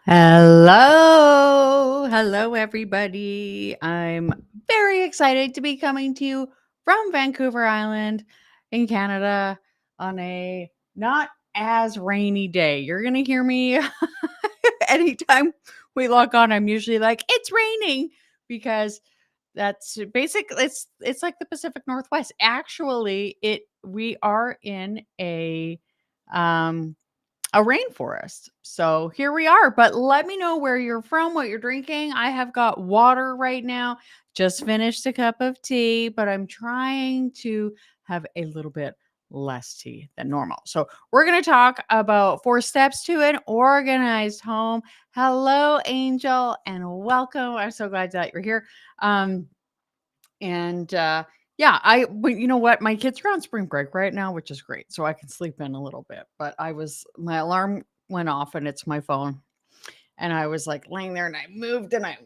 Hello, everybody. I'm very excited to be coming to you from Vancouver Island in Canada on a not as rainy day. You're going to hear me anytime we log on. I'm usually like, it's raining because that's basically it's like the Pacific Northwest. Actually, it we are in um a rainforest. So here we are. But let me know where you're from, what you're drinking. I have got water right now. Just finished a cup of tea, but I'm trying to have a little bit less tea than normal. So we're going to talk about 4 steps to an organized home. Hello, Angel, and welcome. I'm so glad that you're here. Um, and yeah, but you know what? My kids are on spring break right now, which is great. So I can sleep in a little bit. But my alarm went off and it's my phone. And I was like laying there and I moved and I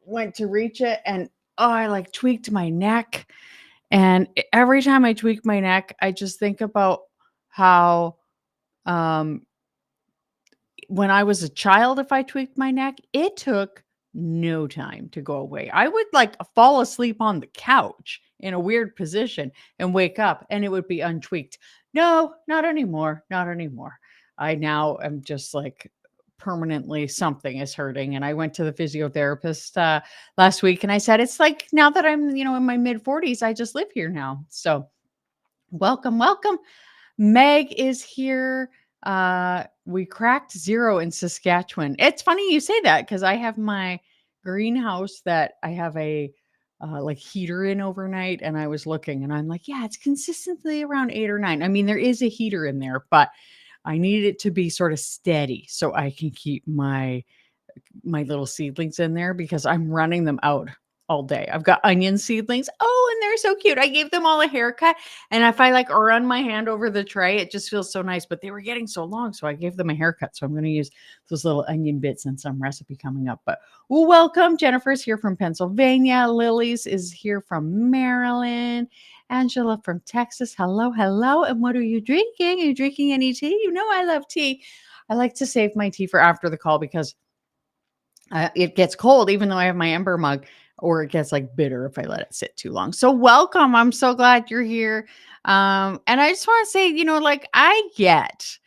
went to reach it and oh, I like tweaked my neck. And every time I tweak my neck, I just think about how um when I was a child, if I tweaked my neck, it took no time to go away. I would like fall asleep on the couch in a weird position and wake up and it would be untweaked. No, not anymore. Not anymore. I now am just like permanently something is hurting. And I went to the physiotherapist last week and I said, it's like now that I'm, in my mid 40s, I just live here now. So welcome, welcome. Meg is here. We cracked 0 in Saskatchewan. It's funny you say that because I have my greenhouse that I have a like heater in overnight, and I was looking, and I'm like, yeah, it's consistently around 8 or 9. I mean, there is a heater in there, but I need it to be sort of steady so I can keep my little seedlings in there because I'm running them out all day. I've got onion seedlings. Oh, and they're so cute. I gave them all a haircut. And if I like run my hand over the tray, it just feels so nice. But they were getting so long. So I gave them a haircut. So I'm going to use those little onion bits in some recipe coming up. But well, welcome. Jennifer's here from Pennsylvania. Lily's is here from Maryland. Angela from Texas. Hello, hello. And what are you drinking? Are you drinking any tea? You know I love tea. I like to save my tea for after the call because it gets cold, even though I have my ember mug, or it gets like bitter if I let it sit too long. So, welcome. I'm so glad you're here. And I just want to say, like I get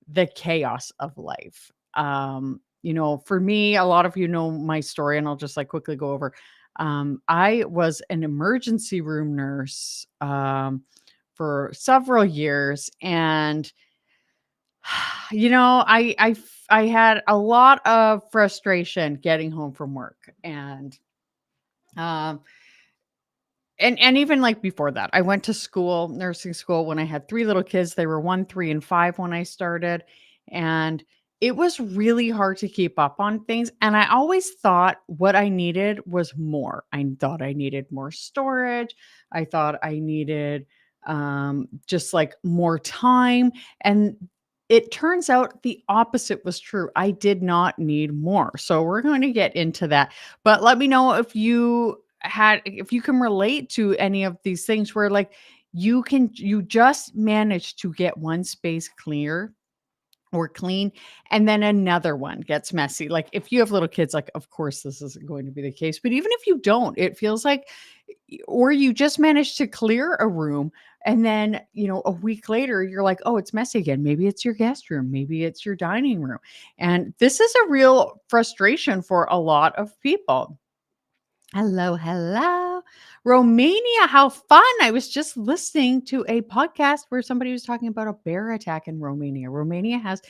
the chaos of life. For me, a lot of you know my story, and I'll just like quickly go over. I was an emergency room nurse for several years, and I had a lot of frustration getting home from work um and even like before that, I went to school, nursing school when I had 3 little kids. They were 1, 3, and 5 when I started, and it was really hard to keep up on things, and I always thought what I needed was more. I thought I needed more storage. I thought I needed just like more time, and it turns out the opposite was true. I did not need more. So we're going to get into that. But let me know if you can relate to any of these things where like you just manage to get one space clear or clean and then another one gets messy. Like if you have little kids, like of course this isn't going to be the case, but even if you don't, it feels like or you just managed to clear a room and then a week later you're like, oh, it's messy again. Maybe it's your guest room, maybe it's your dining room. And this is a real frustration for a lot of people. Hello, hello. Romania, how fun. I was just listening to a podcast where somebody was talking about a bear attack in Romania. Romania has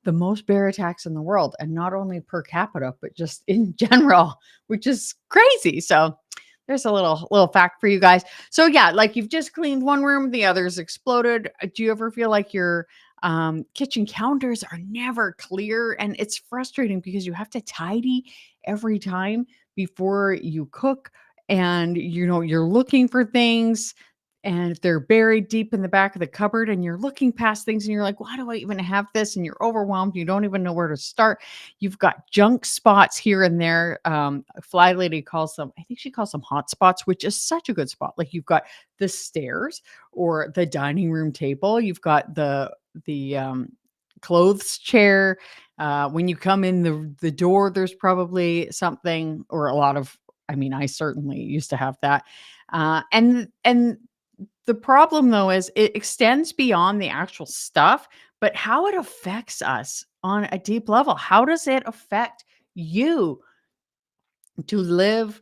the most bear attacks in the world, and not only per capita, but just in general, which is crazy. So there's a little fact for you guys. So yeah, like you've just cleaned one room, the other's exploded. Do you ever feel like your kitchen counters are never clear? And it's frustrating because you have to tidy every time before you cook, and you're looking for things and they're buried deep in the back of the cupboard, and you're looking past things and you're like, why do I even have this? And you're overwhelmed, you don't even know where to start. You've got junk spots here and there. Fly Lady calls them, I think she calls them hot spots, which is such a good spot. Like you've got the stairs or the dining room table, you've got the clothes chair, When you come in the door, there's probably something or a lot of. I mean, I certainly used to have that. And the problem though is it extends beyond the actual stuff, but how it affects us on a deep level. How does it affect you to live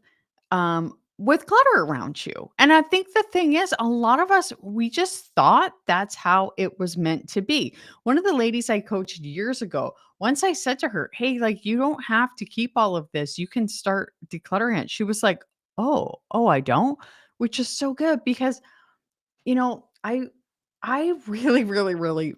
with clutter around you? And I think the thing is, a lot of us, we just thought that's how it was meant to be. One of the ladies I coached years ago, once I said to her, "Hey, like, you don't have to keep all of this. You can start decluttering it." She was like, "Oh, I don't," which is so good because I really, really, really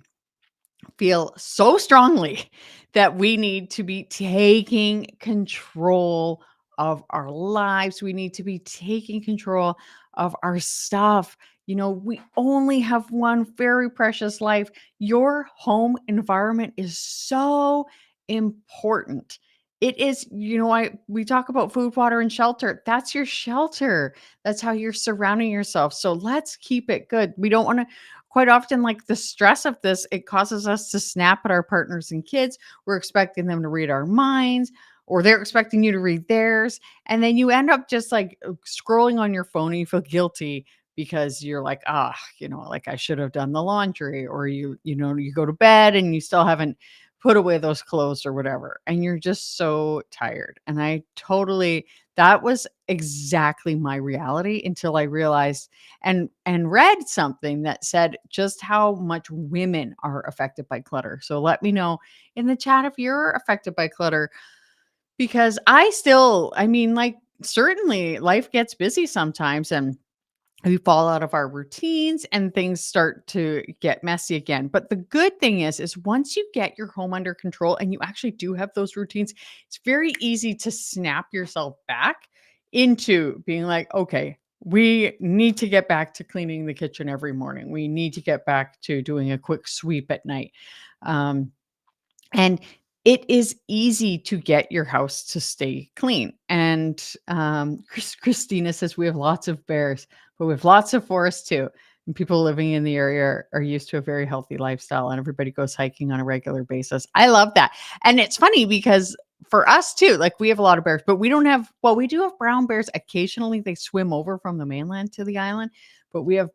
feel so strongly that we need to be taking control of our lives. We need to be taking control of our stuff. We only have one very precious life. Your home environment is so important. It is, we talk about food, water, and shelter. That's your shelter. That's how you're surrounding yourself. So let's keep it good. We don't want to quite often, like, the stress of this, it causes us to snap at our partners and kids. We're expecting them to read our minds, or they're expecting you to read theirs. And then you end up just like scrolling on your phone and you feel guilty because you're like, like I should have done the laundry, or you go to bed and you still haven't put away those clothes or whatever. And you're just so tired. And that was exactly my reality until I realized and read something that said just how much women are affected by clutter. So let me know in the chat if you're affected by clutter, because I mean, like, certainly life gets busy sometimes and we fall out of our routines and things start to get messy again. But the good thing is once you get your home under control and you actually do have those routines, it's very easy to snap yourself back into being like, okay, we need to get back to cleaning the kitchen every morning. We need to get back to doing a quick sweep at night. Um, and it is easy to get your house to stay clean. And Christina says we have lots of bears, but we have lots of forests too. And people living in the area are used to a very healthy lifestyle, and everybody goes hiking on a regular basis. I love that. And it's funny because for us too, like, we have a lot of bears, but we don't have, well, we do have brown bears. Occasionally they swim over from the mainland to the island, but we have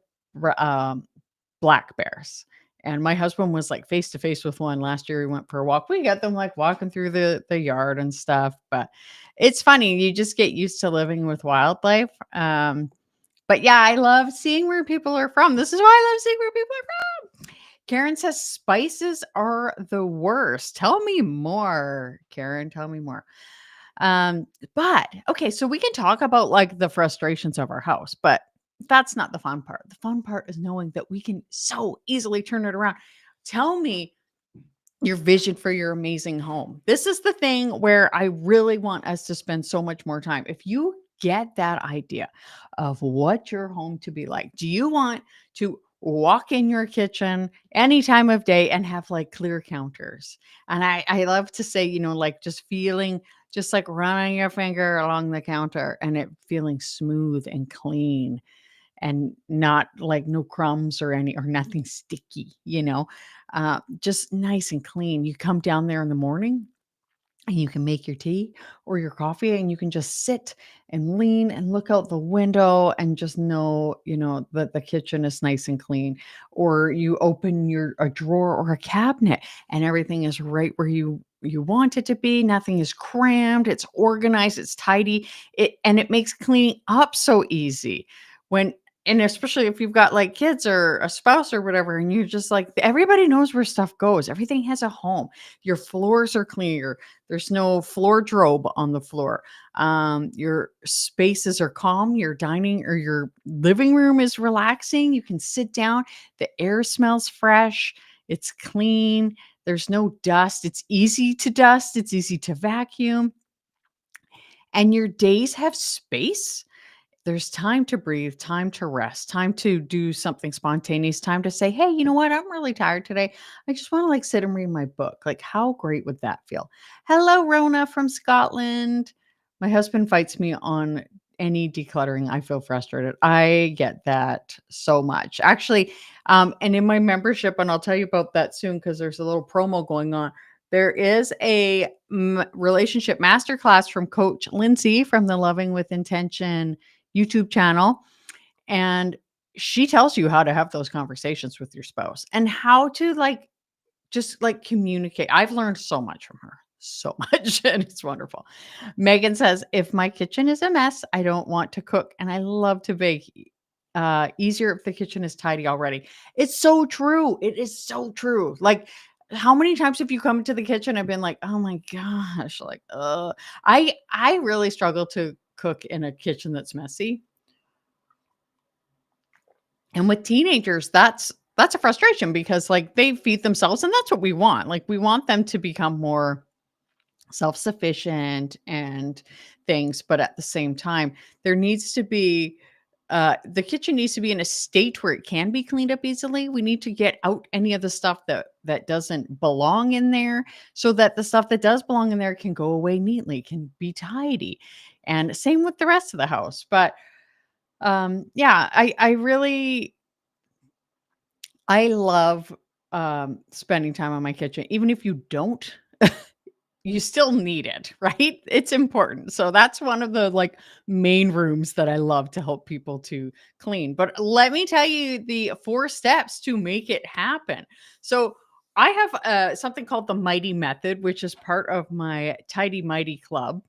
black bears. And my husband was like face to face with one last year. We went for a walk. We got them like walking through the yard and stuff. But it's funny. You just get used to living with wildlife. But yeah, I love seeing where people are from. This is why I love seeing where people are from. Karen says spices are the worst. Tell me more, Karen. Tell me more. But okay, so we can talk about like the frustrations of our house, but that's not the fun part. The fun part is knowing that we can so easily turn it around. Tell me your vision for your amazing home. This is the thing where I really want us to spend so much more time. If you get that idea of what your home to be like, do you want to walk in your kitchen any time of day and have like clear counters? And I love to say, like, just feeling, just like running your finger along the counter and it feeling smooth and clean, and not like no crumbs or nothing sticky, just nice and clean. You come down there in the morning and you can make your tea or your coffee and you can just sit and lean and look out the window and just know, that the kitchen is nice and clean. Or you open a drawer or a cabinet and everything is right where you want it to be. Nothing is crammed. It's organized. It's tidy. It makes cleaning up so easy. When and especially if you've got like kids or a spouse or whatever, and you're just like, everybody knows where stuff goes. Everything has a home. Your floors are clear. There's no floor drobe on the floor. Your spaces are calm. Your dining or your living room is relaxing. You can sit down. The air smells fresh. It's clean. There's no dust. It's easy to dust. It's easy to vacuum. And your days have space. There's time to breathe, time to rest, time to do something spontaneous, time to say, "Hey, you know what? I'm really tired today. I just want to like sit and read my book." Like, how great would that feel? Hello, Rona from Scotland. My husband fights me on any decluttering. I feel frustrated. I get that so much. Actually, and in my membership, and I'll tell you about that soon because there's a little promo going on. There is a relationship masterclass from Coach Lindsay from the Loving with Intention YouTube channel. And she tells you how to have those conversations with your spouse and how to just communicate. I've learned so much from her, so much, and it's wonderful. Megan says, if my kitchen is a mess, I don't want to cook and I love to bake. Easier if the kitchen is tidy already. It's so true. It is so true. Like, how many times have you come into the kitchen and been like, oh my gosh, I really struggle to cook in a kitchen that's messy. And with teenagers, that's a frustration because they feed themselves and that's what we want. Like we want them to become more self-sufficient and things, but at the same time, there needs to be the kitchen needs to be in a state where it can be cleaned up easily. We need to get out any of the stuff that doesn't belong in there so that the stuff that does belong in there can go away neatly, can be tidy. And same with the rest of the house. But yeah, I love spending time on my kitchen. Even if you don't, you still need it, right? It's important. So that's one of the main rooms that I love to help people to clean. But let me tell you the 4 steps to make it happen. So I have something called the Mighty Method, which is part of my Tidy Mighty Club.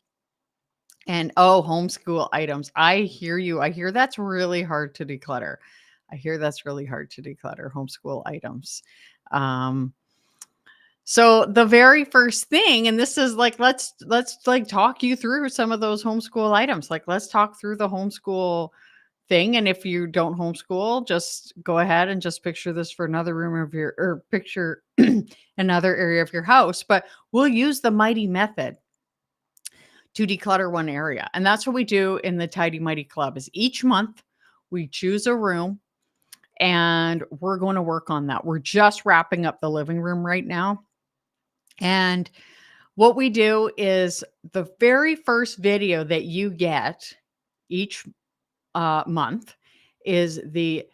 And oh, homeschool items. I hear you. I hear that's really hard to declutter. I hear that's really hard to declutter homeschool items. Um, so the very first thing, and this is let's talk you through some of those homeschool items. Like let's talk through the homeschool thing. And if you don't homeschool, just go ahead and just picture this for another room of your or picture another area of your house. But we'll use the Mighty Method to declutter one area. And that's what we do in the Tidy Mighty Club is each month we choose a room and we're going to work on that. We're just wrapping up the living room right now. And what we do is the very first video that you get each month is the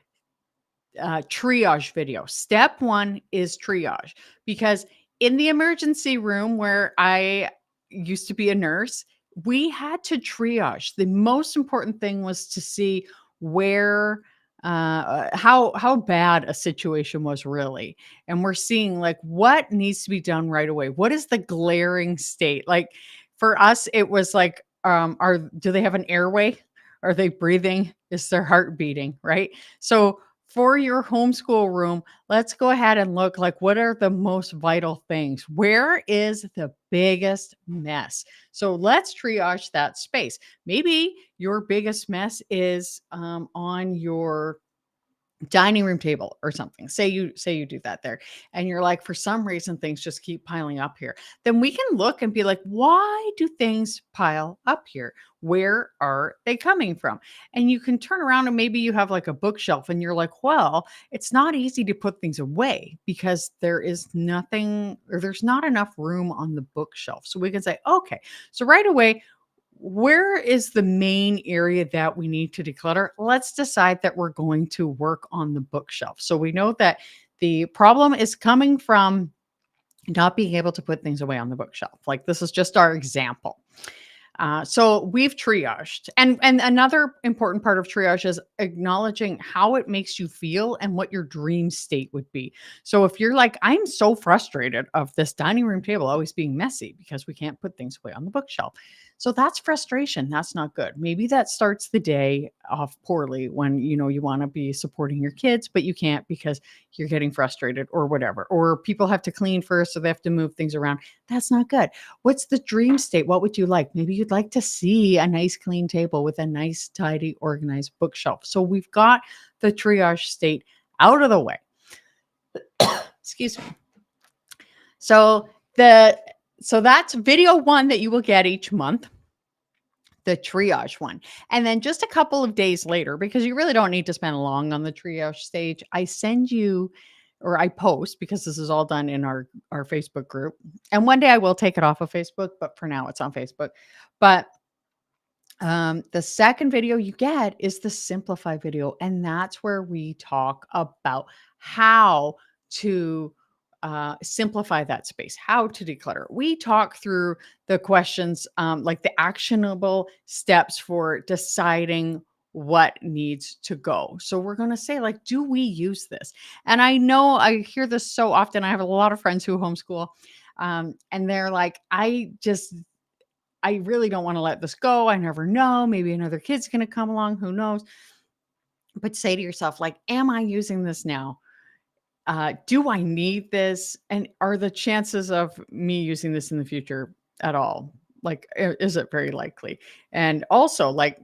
triage video. Step 1 is triage because in the emergency room where I used to be a nurse, we had to triage. The most important thing was to see where how bad a situation was really. And we're seeing what needs to be done right away. What is the glaring state? Like for us it was do they have an airway? Are they breathing? Is their heart beating, right? So for your homeschool room, let's go ahead and look what are the most vital things? Where is the biggest mess? So let's triage that space. Maybe your biggest mess is on your dining room table or something. Say you do that there and you're like, for some reason things just keep piling up here. Then we can look and be like, why do things pile up here? Where are they coming from? And you can turn around and maybe you have a bookshelf and you're like, well, it's not easy to put things away because there is nothing or there's not enough room on the bookshelf. So we can say, okay, so right away, where is the main area that we need to declutter? Let's decide that we're going to work on the bookshelf. So we know that the problem is coming from not being able to put things away on the bookshelf. Like this is just our example. So we've triaged, and another important part of triage is acknowledging how it makes you feel and what your dream state would be. So if you're like, I'm so frustrated of this dining room table always being messy because we can't put things away on the bookshelf. So that's frustration. That's not good. Maybe that starts the day off poorly when you want to be supporting your kids, but you can't because you're getting frustrated or whatever. Or people have to clean first, so they have to move things around. That's not good. What's the dream state? What would you like? Maybe you'd like to see a nice clean table with a nice, tidy, organized bookshelf. So we've got the triage state out of the way. Excuse me. So that's video 1 that you will get each month, the triage one. And then just a couple of days later, because you really don't need to spend long on the triage stage, I send you or I post, because this is all done in our Facebook group. And one day I will take it off of Facebook, but for now it's on Facebook. But the second video you get is the simplify video. And that's where we talk about how to simplify that space, how to declutter. We talk through the questions, like the actionable steps for deciding what needs to go. So we're going to say, like, do we use this? And I know I hear this so often. I have a lot of friends who homeschool, and they're like, I really don't want to let this go. I never know. Maybe another kid's going to come along. Who knows? But say to yourself, like, am I using this now? Do I need this? And are the chances of me using this in the future at all? Like, is it very likely? And also, like,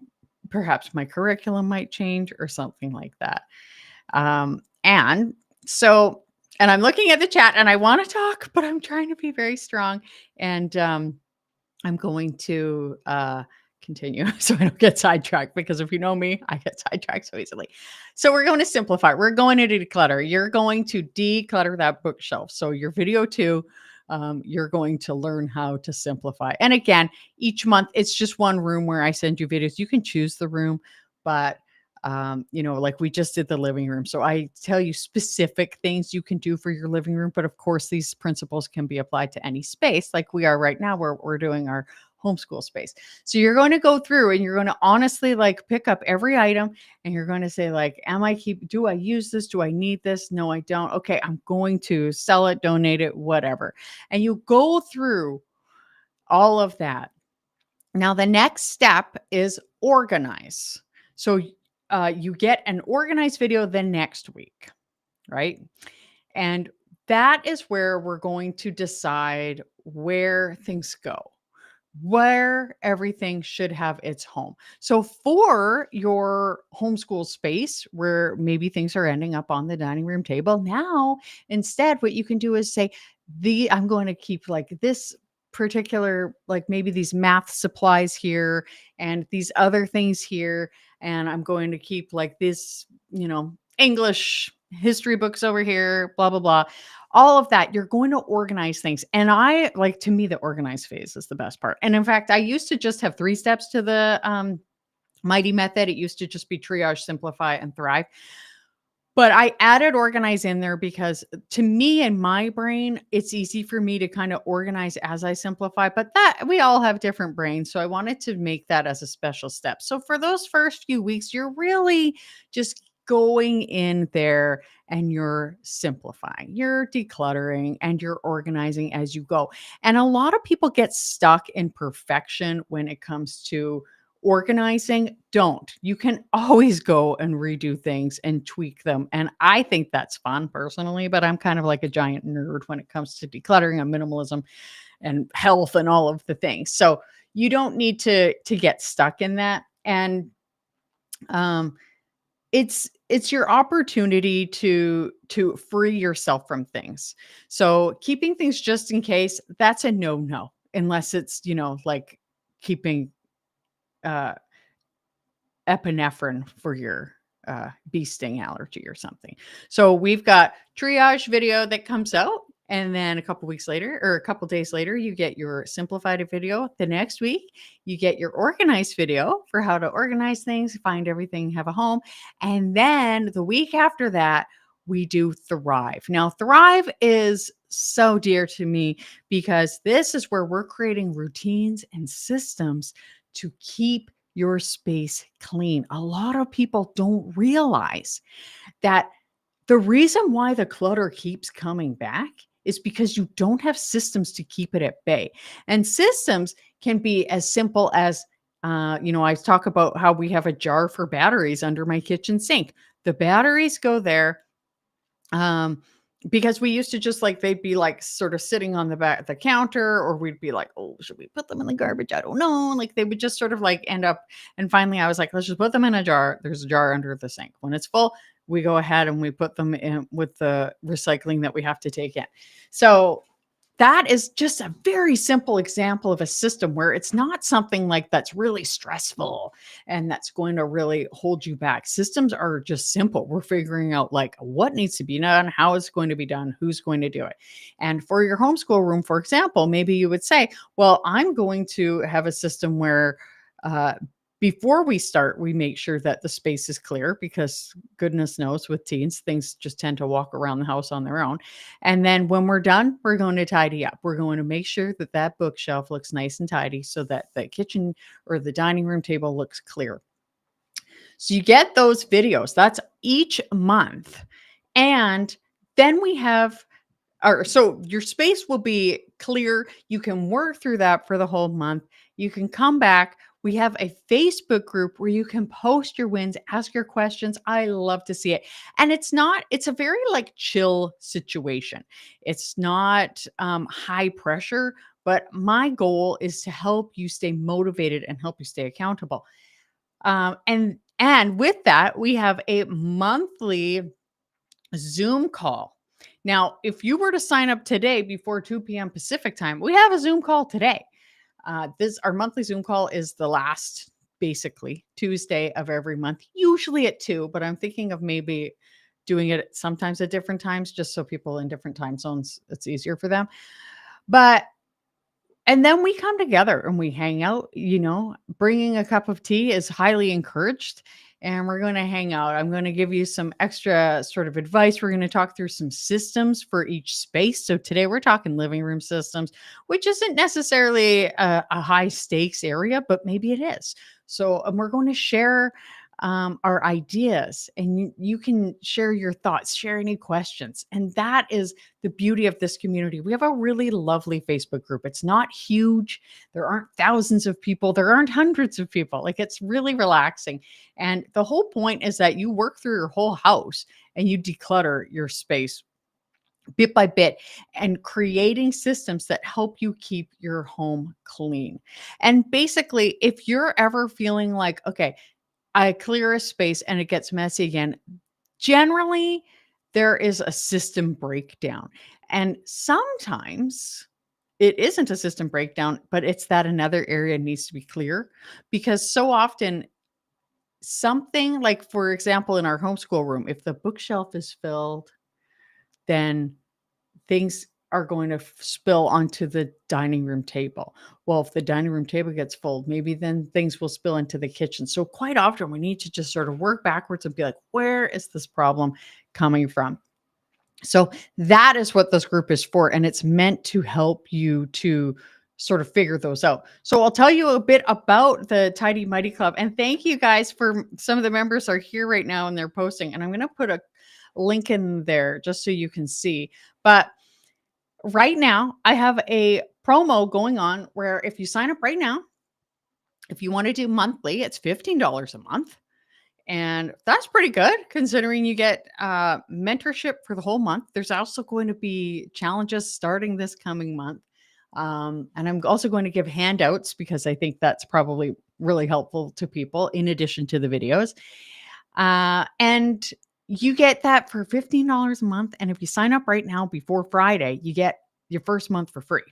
perhaps my curriculum might change or something like that. And so, and I'm looking at the chat and I want to talk, but I'm trying to be very strong. And I'm going to continue so I don't get sidetracked, because if you know me, I get sidetracked so easily. So we're going to simplify. We're going to declutter. You're going to declutter that bookshelf. So your video 2, you're going to learn how to simplify. And again, each month it's just one room where I send you videos. You can choose the room, but like we just did the living room. So I tell you specific things you can do for your living room. But of course, these principles can be applied to any space, like we are right now, where we're doing our homeschool space. So you're going to go through and you're going to honestly, like, pick up every item and you're going to say, like, do I use this? Do I need this? No, I don't. Okay, I'm going to sell it, donate it, whatever. And you go through all of that. Now, the next step is organize. So you get an organized video the next week, right? And that is where we're going to decide where things go, where everything should have its home. So for your homeschool space where maybe things are ending up on the dining room table, now instead what you can do is say, I'm going to keep, like, this particular, like, maybe these math supplies here and these other things here, and I'm going to keep, like, this, English history books over here, blah blah blah, all of that. You're going to organize things. And I like, to me, the organize phase is the best part. And in fact, I used to just have 3 steps to the mighty method. It used to just be triage, simplify, and thrive. But I added organize in there because, to me, in my brain, it's easy for me to kind of organize as I simplify, but that we all have different brains. So I wanted to make that as a special step. So for those first few weeks, you're really just going in there and you're simplifying, you're decluttering, and you're organizing as you go. And a lot of people get stuck in perfection when it comes to organizing. Don't. You can always go and redo things and tweak them. And I think that's fun personally, but I'm kind of like a giant nerd when it comes to decluttering and minimalism and health and all of the things. So you don't need to get stuck in that. And it's your opportunity to free yourself from things. So keeping things just in case, that's a no, unless it's, like keeping uh epinephrine for your bee sting allergy or something. So we've got triage video that comes out, and then a couple weeks later, or a couple days later, you get your simplified video. The next week, you get your organized video for how to organize things, find everything, have a home. And then the week after that, we do Thrive. Now, Thrive is so dear to me because this is where we're creating routines and systems to keep your space clean. A lot of people don't realize that the reason why the clutter keeps coming back is because you don't have systems to keep it at bay. And systems can be as simple as, I talk about how we have a jar for batteries under my kitchen sink. The batteries go there. Because we used to just, like, they'd be, like, sort of sitting on the back of the counter, or we'd be like, oh, should we put them in the garbage? I don't know. Like, they would just sort of, like, end up. And finally I was like, let's just put them in a jar. There's a jar under the sink. When it's full, we go ahead and we put them in with the recycling that we have to take in. So that is just a very simple example of a system where it's not something like that's really stressful and that's going to really hold you back. Systems are just simple. We're figuring out, like, what needs to be done, how it's going to be done, who's going to do it. And for your homeschool room, for example, maybe you would say, well, I'm going to have a system where Before we start, we make sure that the space is clear because goodness knows with teens, things just tend to walk around the house on their own. And then when we're done, we're going to tidy up. We're going to make sure that that bookshelf looks nice and tidy so that the kitchen or the dining room table looks clear. So you get those videos. That's each month. And then we have or so your space will be clear. You can work through that for the whole month. You can come back. We have a Facebook group where you can post your wins, ask your questions. I love to see it. And it's a very like chill situation. It's not high pressure, but my goal is to help you stay motivated and help you stay accountable. And with that, we have a monthly Zoom call. Now, if you were to sign up today before 2 p.m. Pacific time, we have a Zoom call today. This our monthly Zoom call is the last basically Tuesday of every month, usually at 2, but I'm thinking of maybe doing it sometimes at different times just so people in different time zones it's easier for them. But and then we come together and we hang out, bringing a cup of tea is highly encouraged. And we're going to hang out. I'm going to give you some extra sort of advice. We're going to talk through some systems for each space. So today we're talking living room systems, which isn't necessarily a high stakes area, but maybe it is. So we're going to share our ideas and you can share your thoughts, share any questions. And that is the beauty of this community. We have a really lovely Facebook group. It's not huge. There aren't thousands of people. There aren't hundreds of people. Like it's really relaxing. And the whole point is that you work through your whole house and you declutter your space bit by bit and creating systems that help you keep your home clean. And basically, if you're ever feeling like, okay, I clear a space and it gets messy again, generally there is a system breakdown. And sometimes it isn't a system breakdown, but it's that another area needs to be clear because so often something like, for example, in our homeschool room, if the bookshelf is filled, then things are going to spill onto the dining room table. Well, if the dining room table gets full, maybe then things will spill into the kitchen. So quite often we need to just sort of work backwards and be like, where is this problem coming from? So that is what this group is for. And it's meant to help you to sort of figure those out. So I'll tell you a bit about the Tidy Mighty Club. And thank you guys for some of the members are here right now and they're posting. And I'm going to put a link in there just so you can see. But right now, I have a promo going on where if you sign up right now, if you want to do monthly, it's $15 a month. And that's pretty good considering you get mentorship for the whole month. There's also going to be challenges starting this coming month. And I'm also going to give handouts because I think that's probably really helpful to people in addition to the videos. And you get that for $15 a month. And if you sign up right now before Friday, you get your first month for free.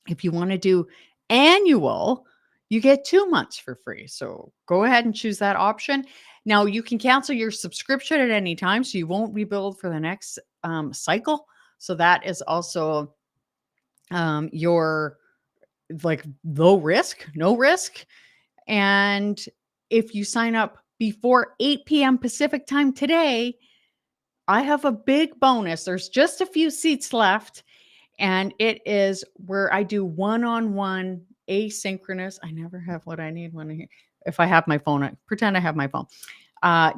If you want to do annual, you get 2 months for free. So go ahead and choose that option. Now you can cancel your subscription at any time, so you won't be billed for the next cycle. So that is also your like low risk, no risk. And if you sign up before 8 p.m. Pacific time today, I have a big bonus. There's just a few seats left. And it is where I do one-on-one asynchronous. I never have what I need when if I have my phone, I pretend I have my phone. Uh,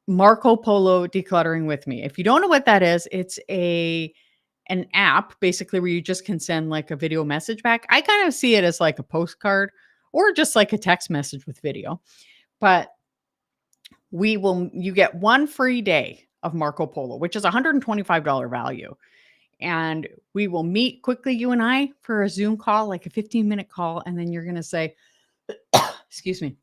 Marco Polo decluttering with me. If you don't know what that is, it's an app basically where you just can send like a video message back. I kind of see it as like a postcard or just like a text message with video. But you get one free day of Marco Polo, which is $125 value. And we will meet quickly, you and I, for a Zoom call, like a 15-minute call. And then you're going to say, excuse me,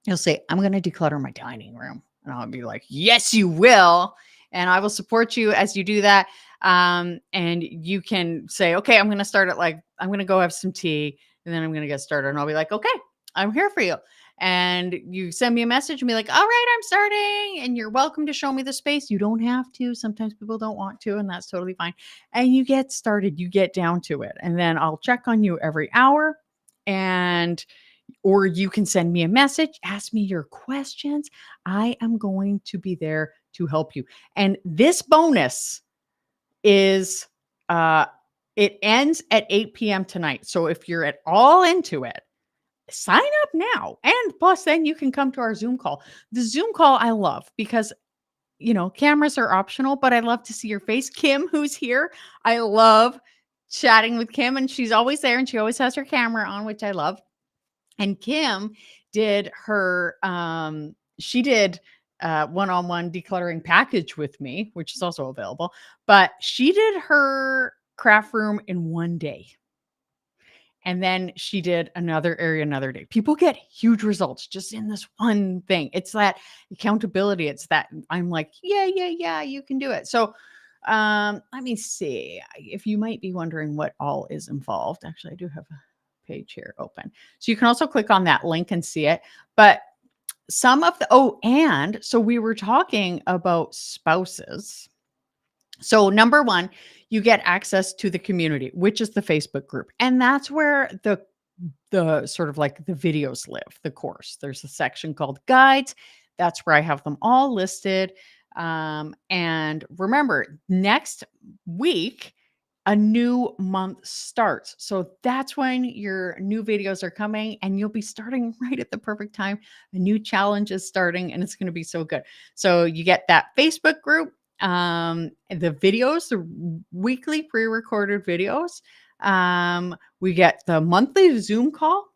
you'll say, I'm going to declutter my dining room. And I'll be like, yes, you will. And I will support you as you do that. And you can say, okay, I'm going to start at I'm going to go have some tea and then I'm going to get started. And I'll be like, okay, I'm here for you. And you send me a message and be like, all right, I'm starting. And you're welcome to show me the space. You don't have to. Sometimes people don't want to, and that's totally fine. And you get started, you get down to it. And then I'll check on you every hour. And or you can send me a message, ask me your questions. I am going to be there to help you. And this bonus is uh it ends at 8 p.m. tonight. So if you're at all into it, sign up now. And plus then you can come to our Zoom call. The Zoom call I love because cameras are optional, but I love to see your face. Kim, who's here, I love chatting with Kim, and she's always there and she always has her camera on, which I love. And Kim did her she did one-on-one decluttering package with me, which is also available, but she did her craft room in one day. And then she did another area another day. People get huge results just in this one thing. It's that accountability. It's that I'm like, yeah, yeah, yeah, you can do it. So let me see if you might be wondering what all is involved. Actually, I do have a page here open. So you can also click on that link and see it. But some of the and so we were talking about spouses. So number one, you get access to the community, which is the Facebook group. And that's where the sort of like the videos live, the course. There's a section called guides. That's where I have them all listed. And remember, next week, a new month starts. So that's when your new videos are coming and you'll be starting right at the perfect time. A new challenge is starting and it's going to be so good. So you get that Facebook group, the videos, the weekly pre-recorded videos. We get the monthly Zoom call.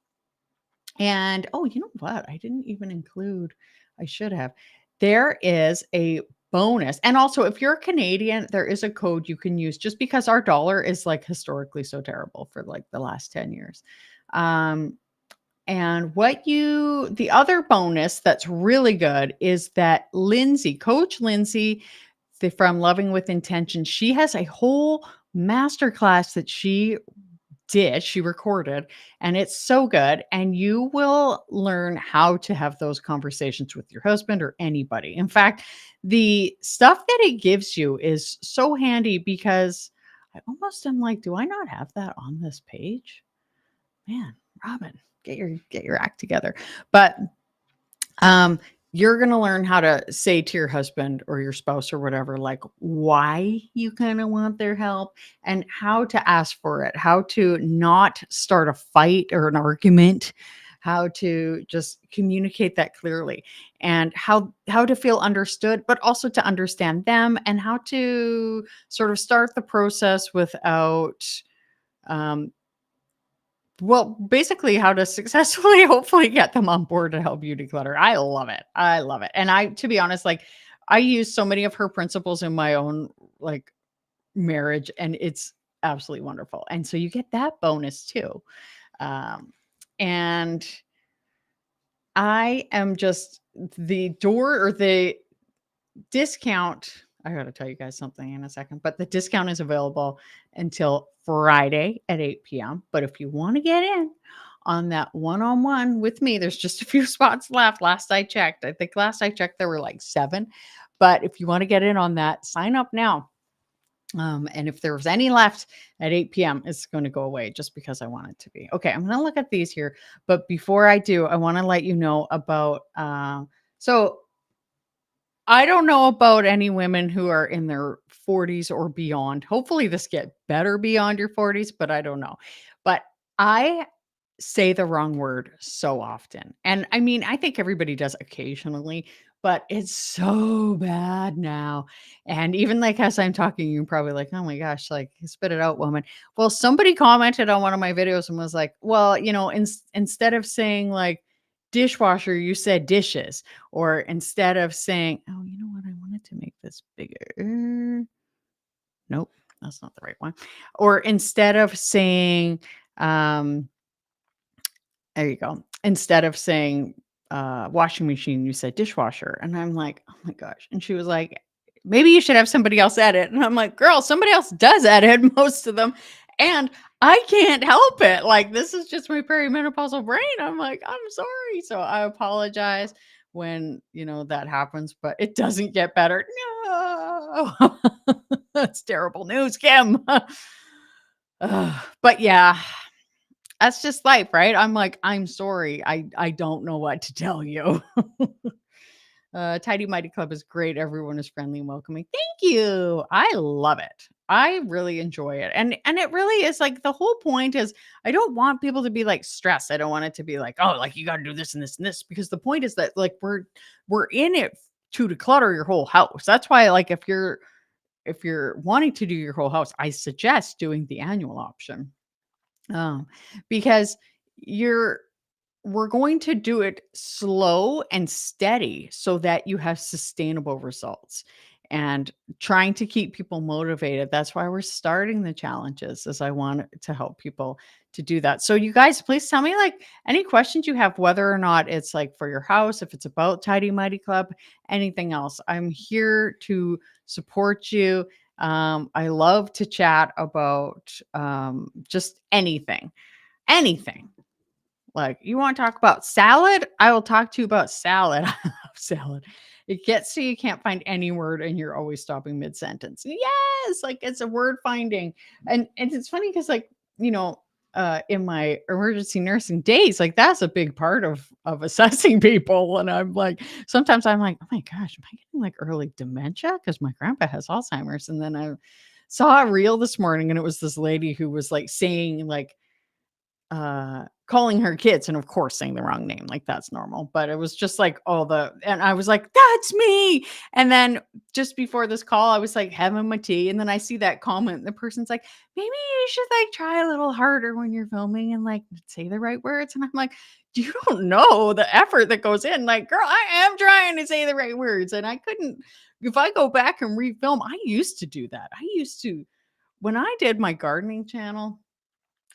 And you know what? I didn't even include, I should have. There is a bonus. And also, if you're Canadian, there is a code you can use just because our dollar is like historically so terrible for like the last 10 years. And the other bonus that's really good is that Coach Lindsay from Loving with Intention, she has a whole masterclass that she recorded, and it's so good. And you will learn how to have those conversations with your husband or anybody. In fact, the stuff that it gives you is so handy because I almost am like, do I not have that on this page? Man, Robin, get your act together. But you're going to learn how to say to your husband or your spouse or whatever, like why you kind of want their help and how to ask for it, how to not start a fight or an argument, how to just communicate that clearly, and how to feel understood, but also to understand them, and how to sort of start the process without, basically how to successfully hopefully get them on board to help you declutter. I love it. I love it. And to be honest, like I use so many of her principles in my own like marriage, and it's absolutely wonderful. And so you get that bonus too. And I am just the discount. I got to tell you guys something in a second, but the discount is available until Friday at 8 p.m. But if you want to get in on that one-on-one with me, there's just a few spots left. Last I checked, there were like 7. But if you want to get in on that, sign up now. And if there's any left at 8 p.m., it's going to go away just because I want it to be. Okay, I'm going to look at these here. But before I do, I want to let you know about, so I don't know about any women who are in their 40s or beyond. Hopefully this get better beyond your 40s, but I don't know. But I say the wrong word so often. And I mean, I think everybody does occasionally, but it's so bad now. And even like as I'm talking, you're probably like, oh my gosh, like spit it out, woman. Well, somebody commented on one of my videos and was like, well, instead of saying like dishwasher, you said dishes. Or instead of saying, oh, you know what? I wanted to make this bigger. Nope, that's not the right one. Or instead of saying, there you go. Instead of saying washing machine, you said dishwasher. And I'm like, oh my gosh. And she was like, maybe you should have somebody else edit. And I'm like, girl, somebody else does edit most of them. And I can't help it. Like, this is just my perimenopausal brain. I'm like, I'm sorry. So I apologize when, that happens, but it doesn't get better. No, that's terrible news, Kim. But yeah, that's just life, right? I'm like, "I'm sorry. I don't know what to tell you." Tidy Mighty Club is great. Everyone is friendly and welcoming. Thank you. I love it. I really enjoy it. And it really is like the whole point is I don't want people to be like stressed. I don't want it to be like, oh, like you got to do this and this and this because the point is that like we're in it to declutter your whole house. That's why like if you're wanting to do your whole house, I suggest doing the annual option. Um, because you're we're going to do it slow and steady so that you have sustainable results and trying to keep people motivated. That's why we're starting the challenges as I want to help people to do that. So you guys, please tell me like any questions you have, whether or not it's like for your house, if it's about Tidy Mighty Club, anything else. I'm here to support you. I love to chat about just anything. Like, you wanna talk about salad? I will talk to you about salad. I love salad. It gets so you can't find any word and you're always stopping mid-sentence. Yes, like, it's a word finding. And it's funny because, like, you know, in my emergency nursing days, like, that's a big part of assessing people, and I'm like sometimes I'm like, "Oh my gosh, am I getting, like, early dementia? Because my grandpa has Alzheimer's." And then I saw a reel this morning, and it was this lady who was, like, saying, like, calling her kids and of course saying the wrong name, like that's normal, but it was just like all the and I was like, "That's me." And then just before this call, I was like having my tea and then I see that comment and the person's like, "Maybe you should like try a little harder when you're filming and like say the right words." And I'm like, "You don't know the effort that goes in." Like, "Girl, I am trying to say the right words." And I couldn't if I go back and refilm, I used to do that. I used to when I did my gardening channel,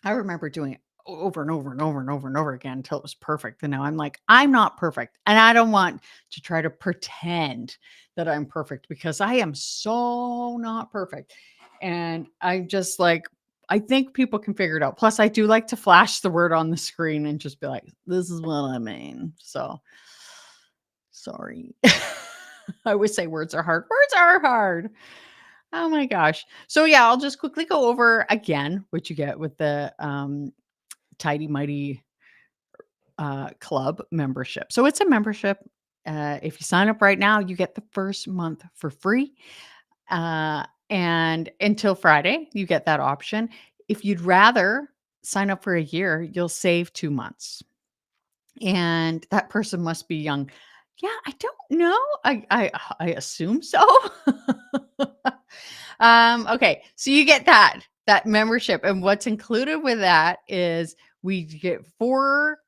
I remember doing it over and over and over and over and over again until it was perfect. And now I'm like, I'm not perfect. And I don't want to try to pretend that I'm perfect because I am so not perfect. And I just like, I think people can figure it out. Plus, I do like to flash the word on the screen and just be like, this is what I mean. So sorry. I always say words are hard. Words are hard. Oh my gosh. So yeah, I'll just quickly go over again what you get with the Tidy Mighty club membership. So it's a membership. If you sign up right now, you get the first month for free. And until Friday, you get that option. If you'd rather sign up for a year, you'll save 2 months. And that person must be young. Yeah, I don't know. I assume so. Okay, so you get that membership, and what's included with that is we get 4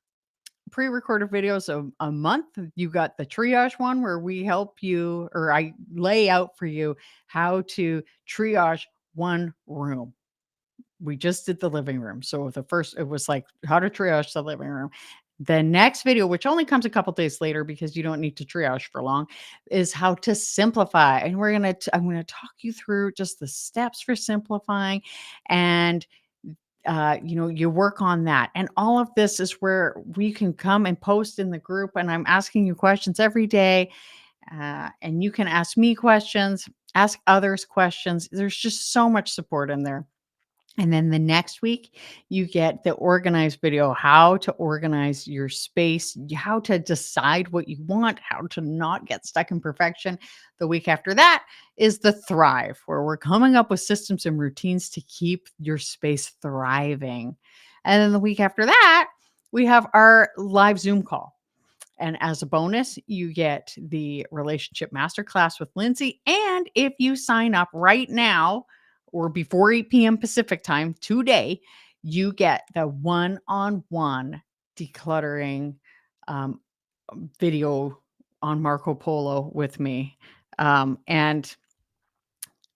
pre-recorded videos a month. You got the triage one where we help you or I lay out for you how to triage one room. We just did the living room. So the first it was like how to triage the living room. The next video, which only comes a couple days later because you don't need to triage for long, is how to simplify. And I'm gonna talk you through just the steps for simplifying and you work on that. And all of this is where we can come and post in the group. And I'm asking you questions every day. And you can ask me questions, ask others questions. There's just so much support in there. And then the next week, you get the organized video, how to organize your space, how to decide what you want, how to not get stuck in perfection. The week after that is the thrive, where we're coming up with systems and routines to keep your space thriving. And then the week after that, we have our live Zoom call. And as a bonus, you get the relationship masterclass with Lindsay. And if you sign up right now or before 8 p.m. Pacific time today, you get the one-on-one decluttering um, video on Marco Polo with me. And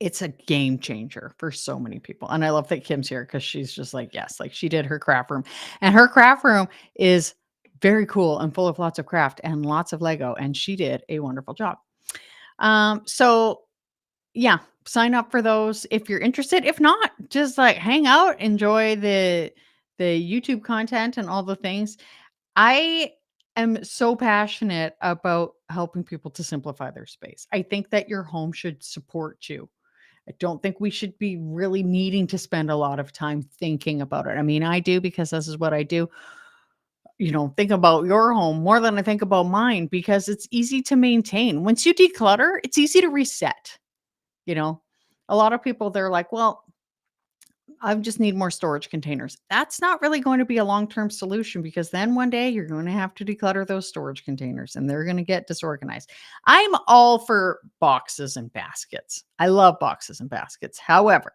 it's a game changer for so many people. And I love that Kim's here because she's just like, yes, like she did her craft room. And her craft room is very cool and full of lots of craft and lots of Lego. And she did a wonderful job. So yeah, sign up for those if you're interested. If not, just like hang out, enjoy the YouTube content and all the things. I am so passionate about helping people to simplify their space. I think that your home should support you. I don't think we should be really needing to spend a lot of time thinking about it. I mean, I do because this is what I do. Think about your home more than I think about mine because it's easy to maintain. Once you declutter, it's easy to reset. You know, a lot of people, they're like, well, I just need more storage containers. That's not really going to be a long term solution because then one day you're going to have to declutter those storage containers and they're going to get disorganized. I'm all for boxes and baskets. I love boxes and baskets. However,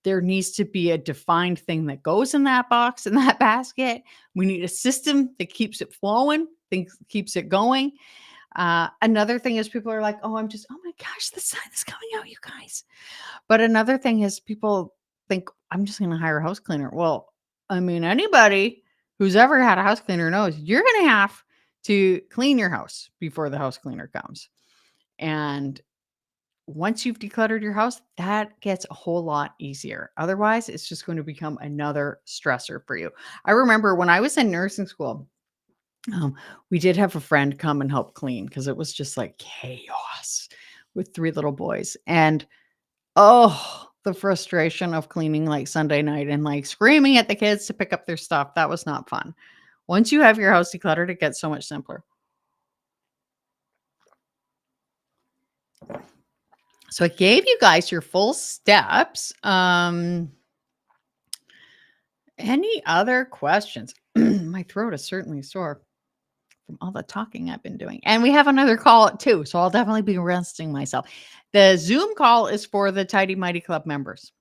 there needs to be a defined thing that goes in that box, in that basket. We need a system that keeps it flowing, things keeps it going. Another thing is people are like, oh my gosh, the sun is coming out, you guys. But another thing is people think, I'm just going to hire a house cleaner. Well, I mean, anybody who's ever had a house cleaner knows you're going to have to clean your house before the house cleaner comes. And once you've decluttered your house, that gets a whole lot easier. Otherwise, it's just going to become another stressor for you. I remember when I was in nursing school, um, we did have a friend come and help clean because it was just like chaos with 3 little boys. And oh, the frustration of cleaning like Sunday night and like screaming at the kids to pick up their stuff. That was not fun. Once you have your house decluttered, it gets so much simpler. So I gave you guys your full steps. Any other questions? My throat is certainly sore from all the talking I've been doing. And we have another call at 2, so I'll definitely be resting myself. The Zoom call is for the Tidy Mighty Club members.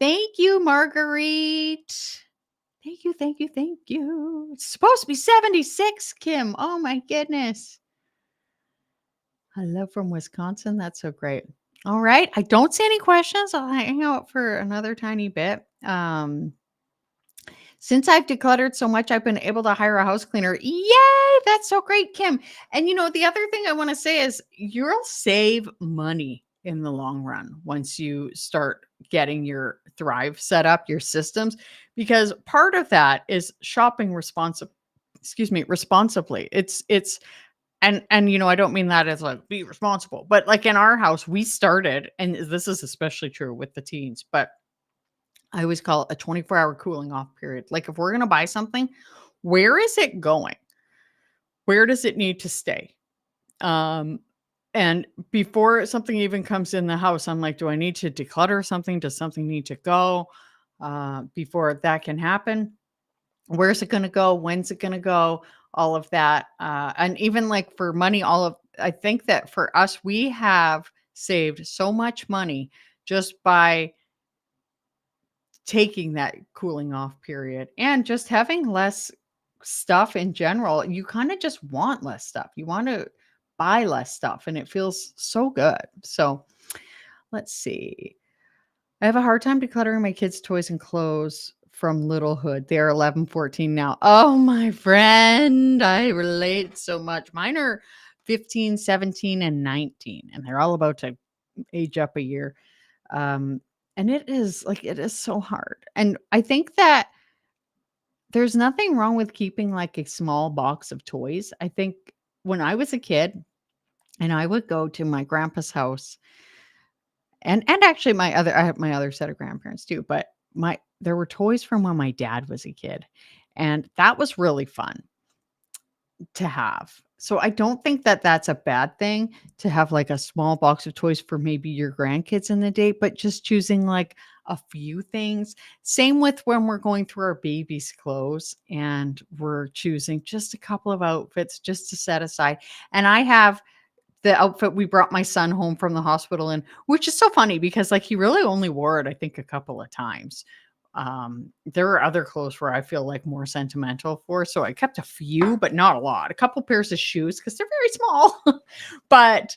Thank you, Marguerite. Thank you, thank you, thank you. It's supposed to be 76, Kim. Oh my goodness. Hello from Wisconsin. That's so great. All right. I don't see any questions. I'll hang out for another tiny bit. Since I've decluttered so much, I've been able to hire a house cleaner. Yay! That's so great, Kim. And the other thing I want to say is you'll save money in the long run once you start getting your Thrive set up, your systems, because part of that is shopping responsibly. It's and I don't mean that as like be responsible, but like in our house, we started, and this is especially true with the teens, but I always call it a 24-hour cooling off period. Like if we're going to buy something, where is it going? Where does it need to stay? And before something even comes in the house, I'm like, do I need to declutter something? Does something need to go before that can happen? Where's it going to go? When's it going to go? All of that. And even like for money, I think that for us, we have saved so much money just by taking that cooling off period and just having less stuff in general. You kind of just want less stuff. You want to buy less stuff and it feels so good. So let's see. I have a hard time decluttering my kids' toys and clothes from littlehood. They are 11, 14 now. Oh, my friend. I relate so much. Mine are 15, 17, and 19, and they're all about to age up a year. And it is so hard. And I think that there's nothing wrong with keeping like a small box of toys. I think when I was a kid and I would go to my grandpa's house and actually I have my other set of grandparents too, but there were toys from when my dad was a kid. And that was really fun to have. So I don't think that that's a bad thing to have like a small box of toys for maybe your grandkids in the day, but just choosing like a few things. Same with when we're going through our baby's clothes and we're choosing just a couple of outfits just to set aside. And I have the outfit we brought my son home from the hospital in, which is so funny because like he really only wore it, I think, a couple of times. There are other clothes where I feel like more sentimental for. So I kept a few, but not a lot. A couple pairs of shoes because they're very small. But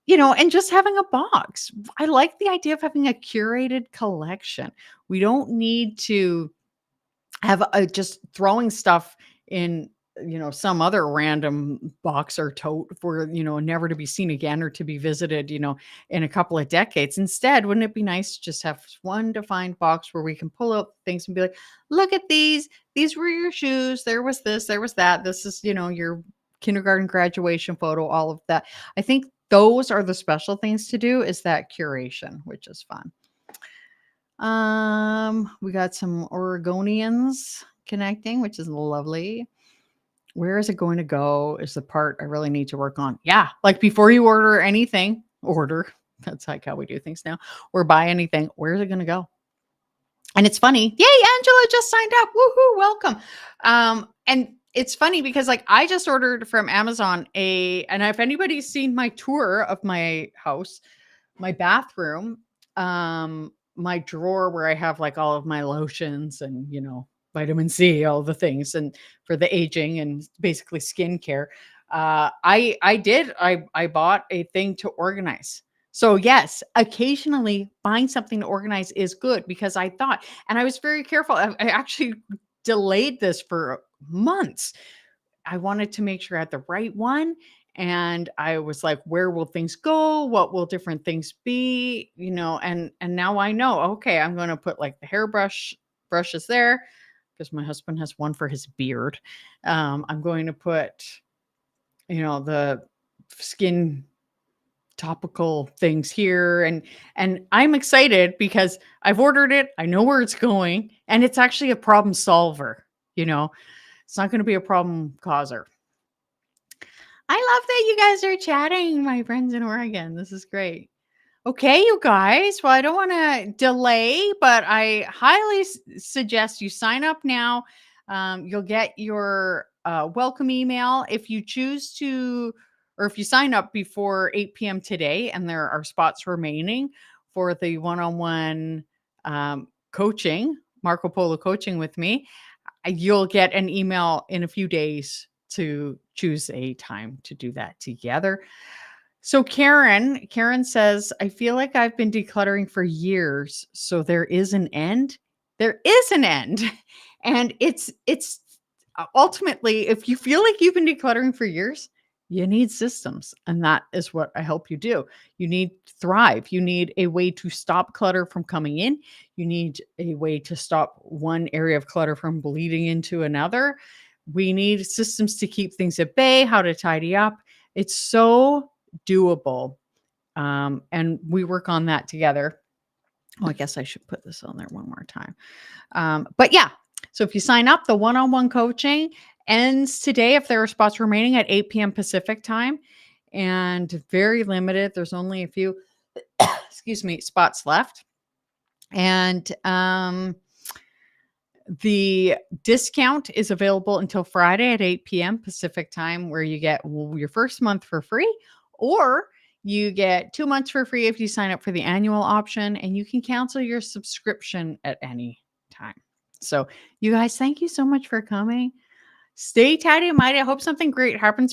and just having a box. I like the idea of having a curated collection. We don't need to have just throwing stuff in some other random box or tote for never to be seen again or to be visited in a couple of decades. Instead, wouldn't it be nice to just have one defined box where we can pull out things and be like, look at these were your shoes, there was this, there was that, this is your kindergarten graduation photo, all of that. I think those are the special things to do, is that curation, which is fun. We got some Oregonians connecting, which is lovely. Where is it going to go is the part I really need to work on. Yeah, like before you order anything, that's like how we do things now, or buy anything, where's it going to go? And it's funny. Yay, Angela just signed up. Woohoo, welcome. And it's funny because like I just ordered from Amazon and if anybody's seen my tour of my house, my bathroom, my drawer where I have like all of my lotions and, vitamin C, all the things, and for the aging and basically skincare. I bought a thing to organize. So yes, occasionally buying something to organize is good because I thought, and I was very careful. I actually delayed this for months. I wanted to make sure I had the right one. And I was like, where will things go? What will different things be? And now I know, okay, I'm going to put like the brushes there because my husband has one for his beard. I'm going to put, the skin topical things here, and I'm excited because I've ordered it. I know where it's going, and it's actually a problem solver. It's not going to be a problem causer. I love that you guys are chatting, my friends in Oregon. This is great. Okay, you guys. Well, I don't want to delay, but I highly suggest you sign up now. You'll get your welcome email if you choose to, or if you sign up before 8 p.m. today, and there are spots remaining for the one-on-one coaching, Marco Polo coaching with me. You'll get an email in a few days to choose a time to do that together. So Karen says, I feel like I've been decluttering for years. So there is an end. There is an end. And it's ultimately, if you feel like you've been decluttering for years, you need systems. And that is what I help you do. You need Thrive. You need a way to stop clutter from coming in. You need a way to stop one area of clutter from bleeding into another. We need systems to keep things at bay, how to tidy up. It's so doable. And we work on that together. Oh, I guess I should put this on there one more time. But yeah, so if you sign up, the one-on-one coaching ends today if there are spots remaining at 8 p.m. Pacific time, and very limited. There's only a few, excuse me, spots left. And the discount is available until Friday at 8 p.m. Pacific time, where you get your first month for free, or you get 2 months for free if you sign up for the annual option, and you can cancel your subscription at any time. So you guys, thank you so much for coming. Stay tidy and mighty. I hope something great happens